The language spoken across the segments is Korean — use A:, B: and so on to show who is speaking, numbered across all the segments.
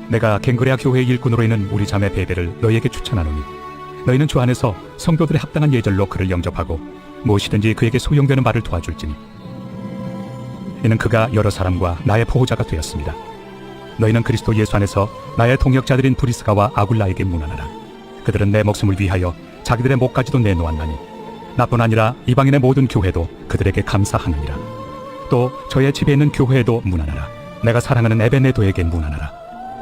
A: 내가 갱그레아 교회 일꾼으로 있는 우리 자매 베베를 너희에게 추천하노니 너희는 주 안에서 성도들의 합당한 예절로 그를 영접하고 무엇이든지 그에게 소용되는 바를 도와줄지니 이는 그가 여러 사람과 나의 보호자가 되었습니다. 너희는 그리스도 예수 안에서 나의 동역자들인 브리스가와 아굴라에게 문안하라. 그들은 내 목숨을 위하여 자기들의 목까지도 내놓았나니 나뿐 아니라 이방인의 모든 교회도 그들에게 감사하느니라. 또 저의 집에 있는 교회에도 문안하라. 내가 사랑하는 에베네도에게 문안하라.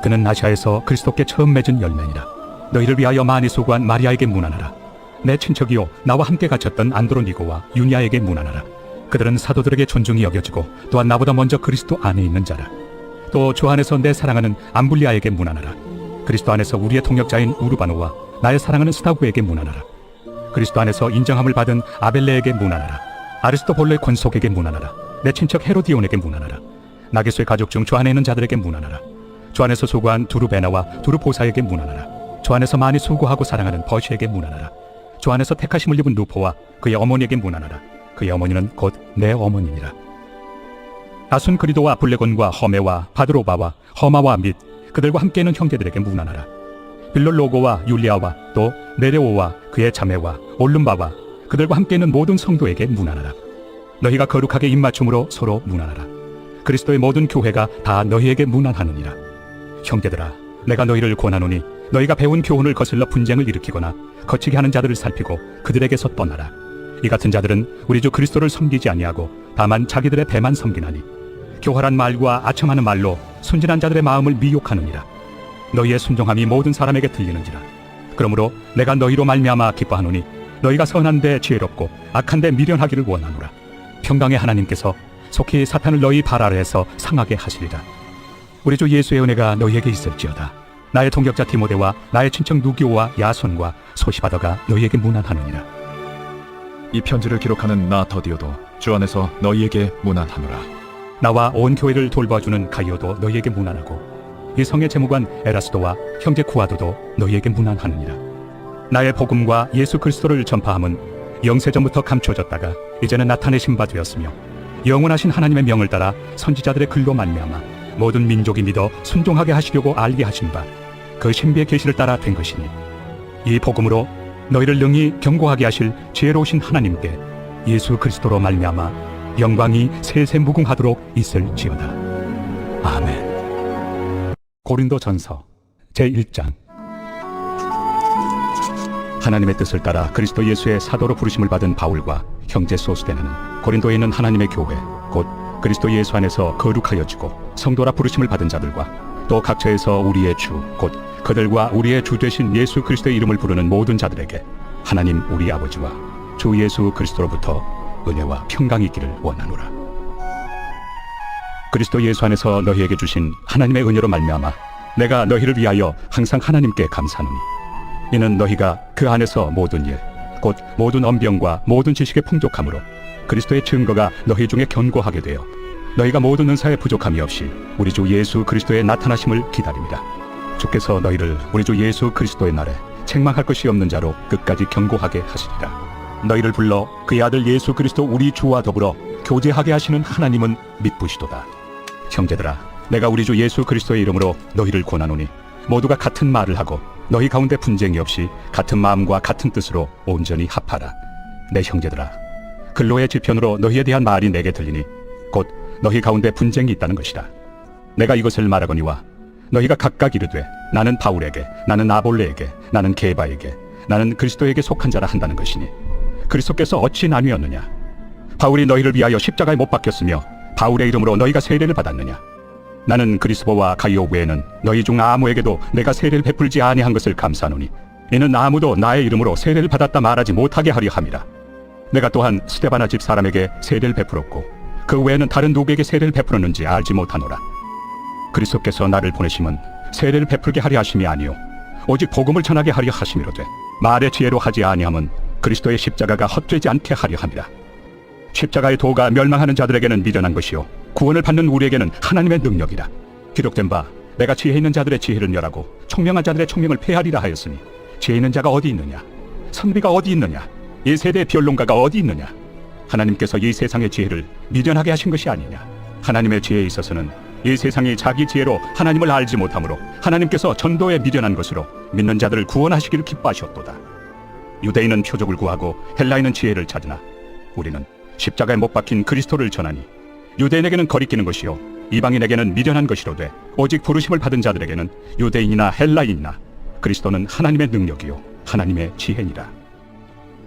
A: 그는 아시아에서 그리스도께 처음 맺은 열매니라. 너희를 위하여 많이 수고한 마리아에게 문안하라. 내 친척이요 나와 함께 갇혔던 안드로니고와 유니아에게 문안하라. 그들은 사도들에게 존중이 여겨지고 또한 나보다 먼저 그리스도 안에 있는 자라. 또 주 안에서 내 사랑하는 암블리아에게 문안하라. 그리스도 안에서 우리의 동역자인 우르바노와 나의 사랑하는 스타구에게 문안하라. 그리스도 안에서 인정함을 받은 아벨레에게 문안하라. 아리스토볼로의 권속에게 문안하라. 내 친척 헤로디온에게 문안하라. 나게수의 가족 중 주 안에 있는 자들에게 문안하라. 주 안에서 수고한 두루베나와 두루포사에게 문안하라. 주 안에서 많이 수고하고 사랑하는 버시에게 문안하라. 주 안에서 택하심을 입은 누포와 그의 어머니에게 문안하라. 그의 어머니는 곧 내 어머니니라. 아순크리도와 블레곤과 허메와 바드로바와 허마와 및 그들과 함께 있는 형제들에게 문안하라. 빌롤로고와 율리아와 또 네레오와 그의 자매와 올름바와 그들과 함께 있는 모든 성도에게 문안하라. 너희가 거룩하게 입맞춤으로 서로 문안하라. 그리스도의 모든 교회가 다 너희에게 문안하느니라. 형제들아, 내가 너희를 권하노니 너희가 배운 교훈을 거슬러 분쟁을 일으키거나 거치게 하는 자들을 살피고 그들에게서 떠나라. 이 같은 자들은 우리 주 그리스도를 섬기지 아니하고 다만 자기들의 배만 섬기나니 교활한 말과 아첨하는 말로 순진한 자들의 마음을 미혹하느니라. 너희의 순종함이 모든 사람에게 들리는지라. 그러므로 내가 너희로 말미암아 기뻐하노니 너희가 선한데 지혜롭고 악한데 미련하기를 원하노라. 평강의 하나님께서 속히 사탄을 너희 발 아래에서 상하게 하시리라. 우리 주 예수의 은혜가 너희에게 있을지어다. 나의 동역자 디모데와 나의 친척 누기오와 야손과 소시바더가 너희에게 문안하느니라.
B: 이 편지를 기록하는 나 더디오도 주 안에서 너희에게 문안하노라.
A: 나와 온 교회를 돌봐주는 가이오도 너희에게 문안하고 이 성의 재무관 에라스도와 형제 구아도도 너희에게 문안하느니라. 나의 복음과 예수 그리스도를 전파함은 영세전부터 감춰졌다가 이제는 나타내신 바 되었으며 영원하신 하나님의 명을 따라 선지자들의 글로 말미암아 모든 민족이 믿어 순종하게 하시려고 알게 하신 바 그 신비의 계시를 따라 된 것이니 이 복음으로 너희를 능히 경고하게 하실 지혜로우신 하나님께 예수 그리스도로 말미암아 영광이 세세 무궁하도록 있을지어다. 아멘. 고린도전서 제1장. 하나님의 뜻을 따라 그리스도 예수의 사도로 부르심을 받은 바울과 형제 소스데나는 고린도에 있는 하나님의 교회 곧 그리스도 예수 안에서 거룩하여지고 성도라 부르심을 받은 자들과 또 각처에서 우리의 주 곧 그들과 우리의 주 되신 예수 그리스도의 이름을 부르는 모든 자들에게 하나님 우리 아버지와 주 예수 그리스도로부터 은혜와 평강이 있기를 원하노라. 그리스도 예수 안에서 너희에게 주신 하나님의 은혜로 말미암아 내가 너희를 위하여 항상 하나님께 감사하노니 이는 너희가 그 안에서 모든 일 곧 모든 언병과 모든 지식의 풍족함으로 그리스도의 증거가 너희 중에 견고하게 되어 너희가 모든 은사에 부족함이 없이 우리 주 예수 그리스도의 나타나심을 기다립니다. 주께서 너희를 우리 주 예수 그리스도의 날에 책망할 것이 없는 자로 끝까지 견고하게 하시리라. 너희를 불러 그의 아들 예수 그리스도 우리 주와 더불어 교제하게 하시는 하나님은 미쁘시도다. 형제들아, 내가 우리 주 예수 그리스도의 이름으로 너희를 권하노니 모두가 같은 말을 하고 너희 가운데 분쟁이 없이 같은 마음과 같은 뜻으로 온전히 합하라. 내 형제들아, 근로의 지편으로 너희에 대한 말이 내게 들리니 곧 너희 가운데 분쟁이 있다는 것이라. 내가 이것을 말하거니와 너희가 각각 이르되 나는 바울에게, 나는 아볼레에게, 나는 게바에게, 나는 그리스도에게 속한 자라 한다는 것이니 그리스도께서 어찌 나뉘었느냐? 바울이 너희를 위하여 십자가에 못 박혔으며 바울의 이름으로 너희가 세례를 받았느냐? 나는 그리스도와 가이오 외에는 너희 중 아무에게도 내가 세례를 베풀지 아니한 것을 감사하노니 이는 아무도 나의 이름으로 세례를 받았다 말하지 못하게 하려 함이라. 내가 또한 스데바나 집 사람에게 세례를 베풀었고 그 외에는 다른 누구에게 세례를 베풀었는지 알지 못하노라. 그리스도께서 나를 보내심은 세례를 베풀게 하려 하심이 아니요 오직 복음을 전하게 하려 하심이로되 말의 지혜로 하지 아니함은 그리스도의 십자가가 헛되지 않게 하려 함이라. 십자가의 도가 멸망하는 자들에게는 미련한 것이요 구원을 받는 우리에게는 하나님의 능력이라. 기록된 바 내가 지혜 있는 자들의 지혜를 멸하고 총명한 자들의 총명을 폐하리라 하였으니 지혜 있는 자가 어디 있느냐? 선비가 어디 있느냐? 이 세대의 변론가가 어디 있느냐? 하나님께서 이 세상의 지혜를 미련하게 하신 것이 아니냐? 하나님의 지혜에 있어서는 이 세상이 자기 지혜로 하나님을 알지 못하므로 하나님께서 전도에 미련한 것으로 믿는 자들을 구원하시기를 기뻐하셨도다. 유대인은 표적을 구하고 헬라인은 지혜를 찾으나 우리는 십자가에 못 박힌 그리스도를 전하니 유대인에게는 거리끼는 것이요 이방인에게는 미련한 것이로되 오직 부르심을 받은 자들에게는 유대인이나 헬라인이나 그리스도는 하나님의 능력이요 하나님의 지혜니라.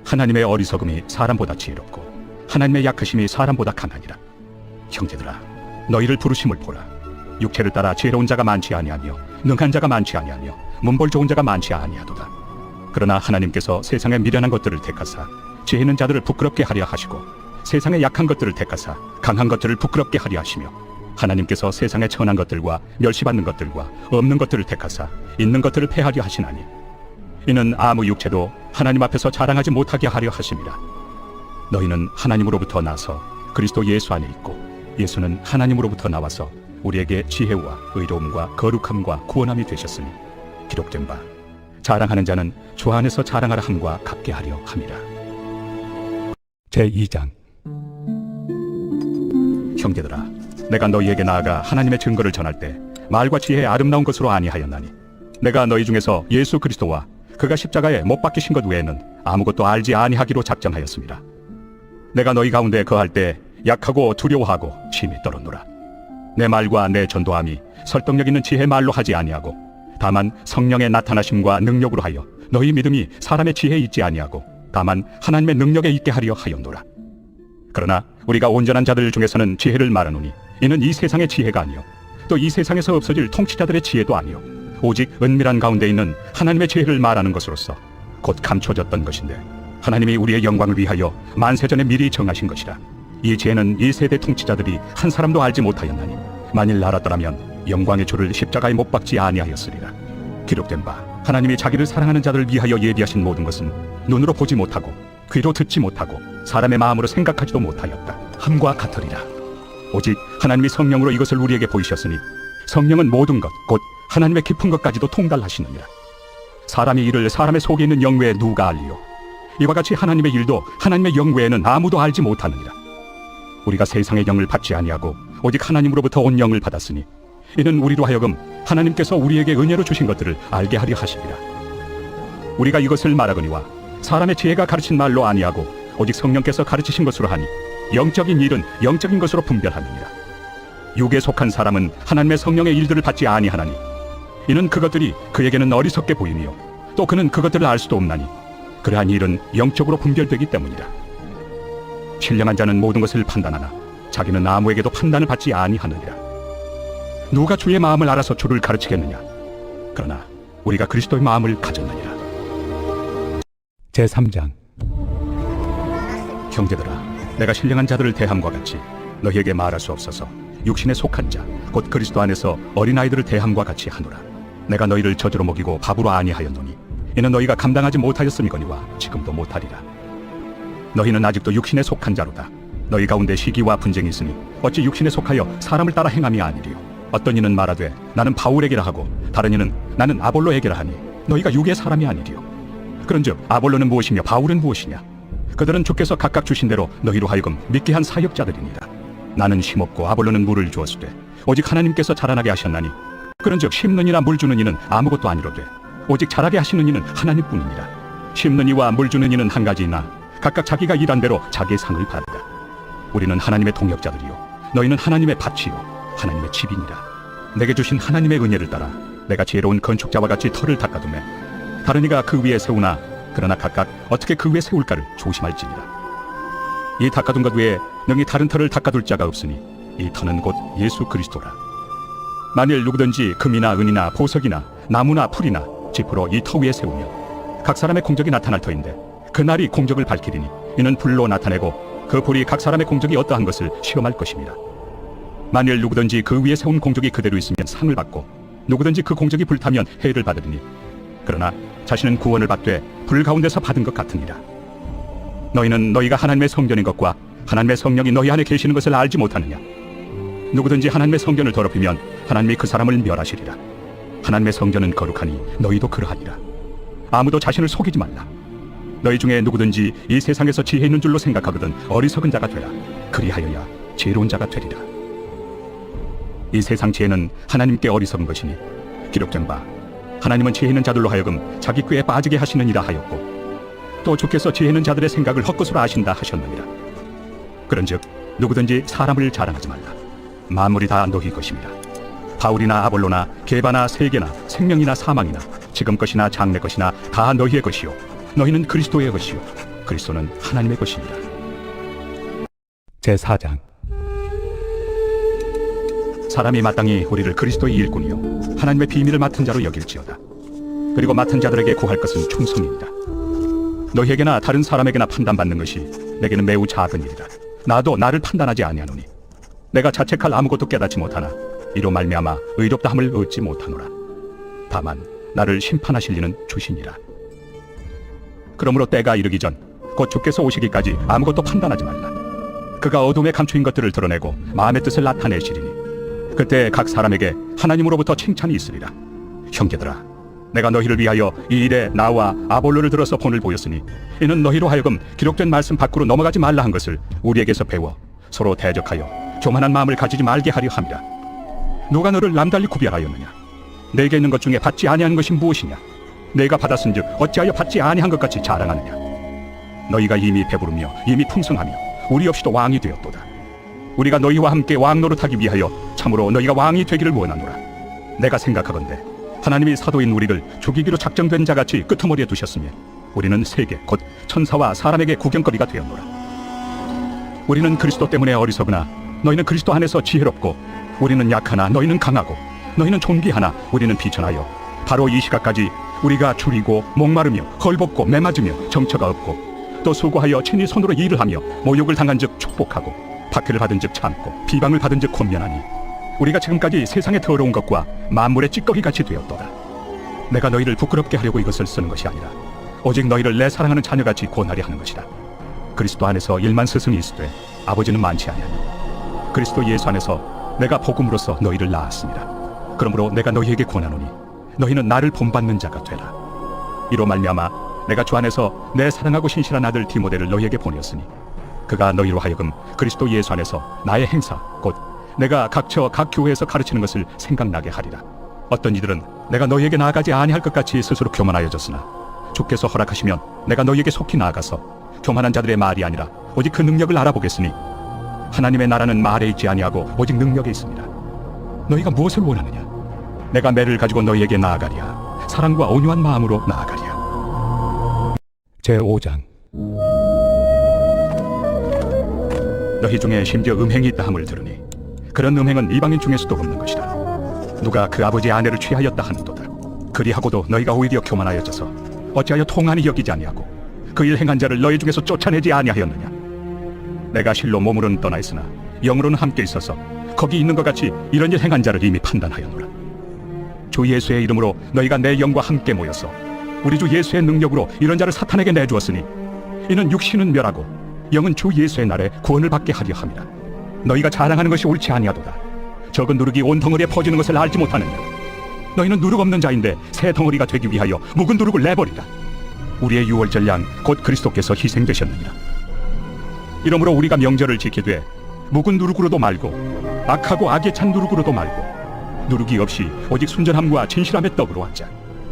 A: 하나님의 어리석음이 사람보다 지혜롭고 하나님의 약하심이 사람보다 강하니라. 형제들아, 너희를 부르심을 보라. 육체를 따라 지혜로운 자가 많지 아니하며 능한 자가 많지 아니하며 문벌 좋은 자가 많지 아니하도다. 그러나 하나님께서 세상에 미련한 것들을 택하사 지혜 있는 자들을 부끄럽게 하려 하시고 세상에 약한 것들을 택하사 강한 것들을 부끄럽게 하려 하시며 하나님께서 세상에 천한 것들과 멸시받는 것들과 없는 것들을 택하사 있는 것들을 패하려 하시나니 이는 아무 육체도 하나님 앞에서 자랑하지 못하게 하려 하심이라. 너희는 하나님으로부터 나서 그리스도 예수 안에 있고 예수는 하나님으로부터 나와서 우리에게 지혜와 의로움과 거룩함과 구원함이 되셨으니 기록된 바 자랑하는 자는 주 안에서 자랑하라 함과 같게 하려 함이라. 제2장. 형제들아, 내가 너희에게 나아가 하나님의 증거를 전할 때 말과 지혜의 아름다운 것으로 아니하였나니 내가 너희 중에서 예수 그리스도와 그가 십자가에 못 박히신 것 외에는 아무것도 알지 아니하기로 작정하였습니다. 내가 너희 가운데 거할 때 약하고 두려워하고 심히 떨었노라. 내 말과 내 전도함이 설득력 있는 지혜의 말로 하지 아니하고 다만 성령의 나타나심과 능력으로 하여 너희 믿음이 사람의 지혜에 있지 아니하고 다만 하나님의 능력에 있게 하려 하였노라. 그러나 우리가 온전한 자들 중에서는 지혜를 말하노니 이는 이 세상의 지혜가 아니요 또 이 세상에서 없어질 통치자들의 지혜도 아니요 오직 은밀한 가운데 있는 하나님의 지혜를 말하는 것으로서 곧 감춰졌던 것인데 하나님이 우리의 영광을 위하여 만세전에 미리 정하신 것이라. 이 지혜는 이 세대 통치자들이 한 사람도 알지 못하였나니 만일 알았더라면 영광의 주를 십자가에 못 박지 아니하였으리라. 기록된 바 하나님이 자기를 사랑하는 자들을 위하여 예비하신 모든 것은 눈으로 보지 못하고 귀로 듣지 못하고 사람의 마음으로 생각하지도 못하였다 함과 같으리라. 오직 하나님이 성령으로 이것을 우리에게 보이셨으니 성령은 모든 것 곧 하나님의 깊은 것까지도 통달하시느니라. 사람의 일을 사람의 속에 있는 영 외에 누가 알리요? 이와 같이 하나님의 일도 하나님의 영 외에는 아무도 알지 못하느니라. 우리가 세상의 영을 받지 아니하고 오직 하나님으로부터 온 영을 받았으니 이는 우리로 하여금 하나님께서 우리에게 은혜로 주신 것들을 알게 하려 하심이라. 우리가 이것을 말하거니와 사람의 지혜가 가르친 말로 아니하고 오직 성령께서 가르치신 것으로 하니 영적인 일은 영적인 것으로 분별하느니라. 육에 속한 사람은 하나님의 성령의 일들을 받지 아니하나니 이는 그것들이 그에게는 어리석게 보이며 또 그는 그것들을 알 수도 없나니 그러한 일은 영적으로 분별되기 때문이라. 신령한 자는 모든 것을 판단하나 자기는 아무에게도 판단을 받지 아니하느니라. 누가 주의 마음을 알아서 주를 가르치겠느냐? 그러나 우리가 그리스도의 마음을 가졌느니라. 제3장. 형제들아, 내가 신령한 자들을 대함과 같이 너희에게 말할 수 없어서 육신에 속한 자 곧 그리스도 안에서 어린아이들을 대함과 같이 하노라. 내가 너희를 저주로 먹이고 밥으로 아니하였노니 이는 너희가 감당하지 못하였음이거니와 지금도 못하리라. 너희는 아직도 육신에 속한 자로다. 너희 가운데 시기와 분쟁이 있으니 어찌 육신에 속하여 사람을 따라 행함이 아니리요. 어떤 이는 말하되 나는 바울에게라 하고 다른 이는 나는 아볼로에게라 하니 너희가 육의 사람이 아니리요. 그런즉 아볼로는 무엇이며 바울은 무엇이냐? 그들은 주께서 각각 주신 대로 너희로 하여금 믿게 한 사역자들이니라. 나는 심었고 아볼로는 물을 주었으되 오직 하나님께서 자라나게 하셨나니 그런즉 심는 이나 물 주는 이는 아무것도 아니로되 오직 자라게 하시는 이는 하나님뿐이니라. 심는 이와 물 주는 이는 한 가지이나 각각 자기가 일한 대로 자기의 상을 받으리라. 우리는 하나님의 동역자들이요 너희는 하나님의 밭이요 하나님의 집이니라. 내게 주신 하나님의 은혜를 따라 내가 지혜로운 건축자와 같이 터를 닦아두매 다른 이가 그 위에 세우나 그러나 각각 어떻게 그 위에 세울까를 조심할지니라. 이 닦아둔 것 외에 능히 다른 터를 닦아둘 자가 없으니 이 터는 곧 예수 그리스도라. 만일 누구든지 금이나 은이나 보석이나 나무나 풀이나 지프로 이 터 위에 세우면 각 사람의 공적이 나타날 터인데 그날이 공적을 밝히리니 이는 불로 나타내고 그 불이 각 사람의 공적이 어떠한 것을 시험할 것입니다. 만일 누구든지 그 위에 세운 공적이 그대로 있으면 상을 받고 누구든지 그 공적이 불타면 해를 받으리니 그러나 자신은 구원을 받되 불 가운데서 받은 것 같으니라. 너희는 너희가 하나님의 성전인 것과 하나님의 성령이 너희 안에 계시는 것을 알지 못하느냐? 누구든지 하나님의 성전을 더럽히면 하나님이 그 사람을 멸하시리라. 하나님의 성전은 거룩하니 너희도 그러하니라. 아무도 자신을 속이지 말라. 너희 중에 누구든지 이 세상에서 지혜 있는 줄로 생각하거든 어리석은 자가 되라. 그리하여야 지혜로운 자가 되리라. 이 세상 지혜는 하나님께 어리석은 것이니 기록된 바 하나님은 지혜 있는 자들로 하여금 자기 꾀에 빠지게 하시느니라 하였고 또 주께서 지혜 있는 자들의 생각을 헛것으로 아신다 하셨느니라. 그런즉 누구든지 사람을 자랑하지 말라. 만물이 다 너희 것입니다. 바울이나 아볼로나 게바나 세계나 생명이나 사망이나 지금 것이나 장래 것이나 다 너희의 것이요 너희는 그리스도의 것이요 그리스도는 하나님의 것입니다. 제4장. 사람이 마땅히 우리를 그리스도의 일꾼이요 하나님의 비밀을 맡은 자로 여길지어다. 그리고 맡은 자들에게 구할 것은 충성입니다. 너희에게나 다른 사람에게나 판단받는 것이 내게는 매우 작은 일이라. 나도 나를 판단하지 아니하노니 내가 자책할 아무것도 깨닫지 못하나 이로 말미암아 의롭다함을 얻지 못하노라. 다만 나를 심판하실 이는 주시니라. 그러므로 때가 이르기 전 곧 주께서 오시기까지 아무것도 판단하지 말라. 그가 어둠에 감추인 것들을 드러내고 마음의 뜻을 나타내시리니 그때 각 사람에게 하나님으로부터 칭찬이 있으리라. 형제들아, 내가 너희를 위하여 이 일에 나와 아볼로를 들어서 본을 보였으니 이는 너희로 하여금 기록된 말씀 밖으로 넘어가지 말라 한 것을 우리에게서 배워 서로 대적하여 교만한 마음을 가지지 말게 하려 함이라. 누가 너를 남달리 구별하였느냐? 내게 있는 것 중에 받지 아니한 것이 무엇이냐? 내가 받았은즉 어찌하여 받지 아니한 것 같이 자랑하느냐? 너희가 이미 배부르며 이미 풍성하며 우리 없이도 왕이 되었도다. 우리가 너희와 함께 왕 노릇하기 위하여 참으로 너희가 왕이 되기를 원하노라. 내가 생각하건대 하나님이 사도인 우리를 죽이기로 작정된 자같이 끄트머리에 두셨으며 우리는 세계 곧 천사와 사람에게 구경거리가 되었노라. 우리는 그리스도 때문에 어리석으나 너희는 그리스도 안에서 지혜롭고 우리는 약하나 너희는 강하고 너희는 존귀하나 우리는 비천하여 바로 이 시각까지 우리가 줄이고 목마르며 헐벗고 매맞으며 정처가 없고 또 수고하여 친히 손으로 일을 하며 모욕을 당한 즉 축복하고 박해를 받은 즉 참고 비방을 받은 즉 권면하니 우리가 지금까지 세상의 더러운 것과 만물의 찌꺼기같이 되었도다. 내가 너희를 부끄럽게 하려고 이것을 쓰는 것이 아니라 오직 너희를 내 사랑하는 자녀같이 권하려 하는 것이다. 그리스도 안에서 1만 스승이 있으되 아버지는 많지 아니하니 그리스도 예수 안에서 내가 복음으로써 너희를 낳았습니다. 그러므로 내가 너희에게 권하노니 너희는 나를 본받는 자가 되라. 이로 말미암아 내가 주 안에서 내 사랑하고 신실한 아들 디모데를 너희에게 보냈으니 그가 너희로 하여금 그리스도 예수 안에서 나의 행사 곧 내가 각처 각 교회에서 가르치는 것을 생각나게 하리라. 어떤 이들은 내가 너희에게 나아가지 아니할 것 같이 스스로 교만하여졌으나 주께서 허락하시면 내가 너희에게 속히 나아가서 교만한 자들의 말이 아니라 오직 그 능력을 알아보겠으니 하나님의 나라는 말에 있지 아니하고 오직 능력에 있습니다. 너희가 무엇을 원하느냐? 내가 매를 가지고 너희에게 나아가리야. 사랑과 온유한 마음으로 나아가리야. 제5장. 너희 중에 심지어 음행이 있다 함을 들으니 그런 음행은 이방인 중에서도 없는 것이다. 누가 그 아버지의 아내를 취하였다 하는도다. 그리하고도 너희가 오히려 교만하여져서 어찌하여 통한이 여기지 아니하고 그 일 행한 자를 너희 중에서 쫓아내지 아니하였느냐? 내가 실로 몸으로는 떠나 있으나 영으로는 함께 있어서 거기 있는 것 같이 이런 일 행한 자를 이미 판단하였노라. 주 예수의 이름으로 너희가 내 영과 함께 모여서 우리 주 예수의 능력으로 이런 자를 사탄에게 내주었으니 이는 육신은 멸하고 영은 주 예수의 날에 구원을 받게 하려 함이라. 너희가 자랑하는 것이 옳지 아니하도다. 적은 누룩이 온 덩어리에 퍼지는 것을 알지 못하느냐? 너희는 누룩 없는 자인데 새 덩어리가 되기 위하여 묵은 누룩을 내버리라. 우리의 유월절 양 곧 그리스도께서 희생되셨느니라. 이러므로 우리가 명절을 지키되 묵은 누룩으로도 말고 악하고 악에 찬 누룩으로도 말고 누룩이 없이 오직 순전함과 진실함의 떡으로 하자.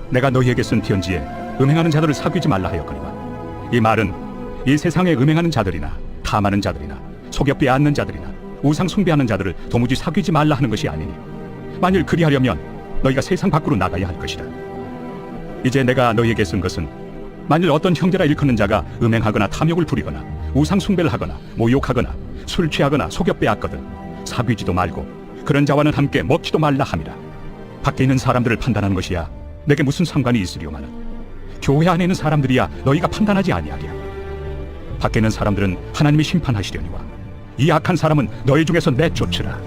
A: 내가 너희에게 쓴 편지에 음행하는 자들을 사귀지 말라 하였거니와 이 말은 이 세상에 음행하는 자들이나 탐하는 자들이나 속여 빼앗는 자들이나 우상 숭배하는 자들을 도무지 사귀지 말라 하는 것이 아니니 만일 그리하려면 너희가 세상 밖으로 나가야 할 것이다. 이제 내가 너희에게 쓴 것은 만일 어떤 형제라 일컫는 자가 음행하거나 탐욕을 부리거나 우상 숭배를 하거나 모욕하거나 술 취하거나 속여 빼앗거든 사귀지도 말고 그런 자와는 함께 먹지도 말라 함이라. 밖에 있는 사람들을 판단하는 것이야 내게 무슨 상관이 있으리오마는 교회 안에 있는 사람들이야 너희가 판단하지 아니하랴. 밖에 있는 사람들은 하나님이 심판하시려니와 이 악한 사람은 너희 중에서 내쫓으라.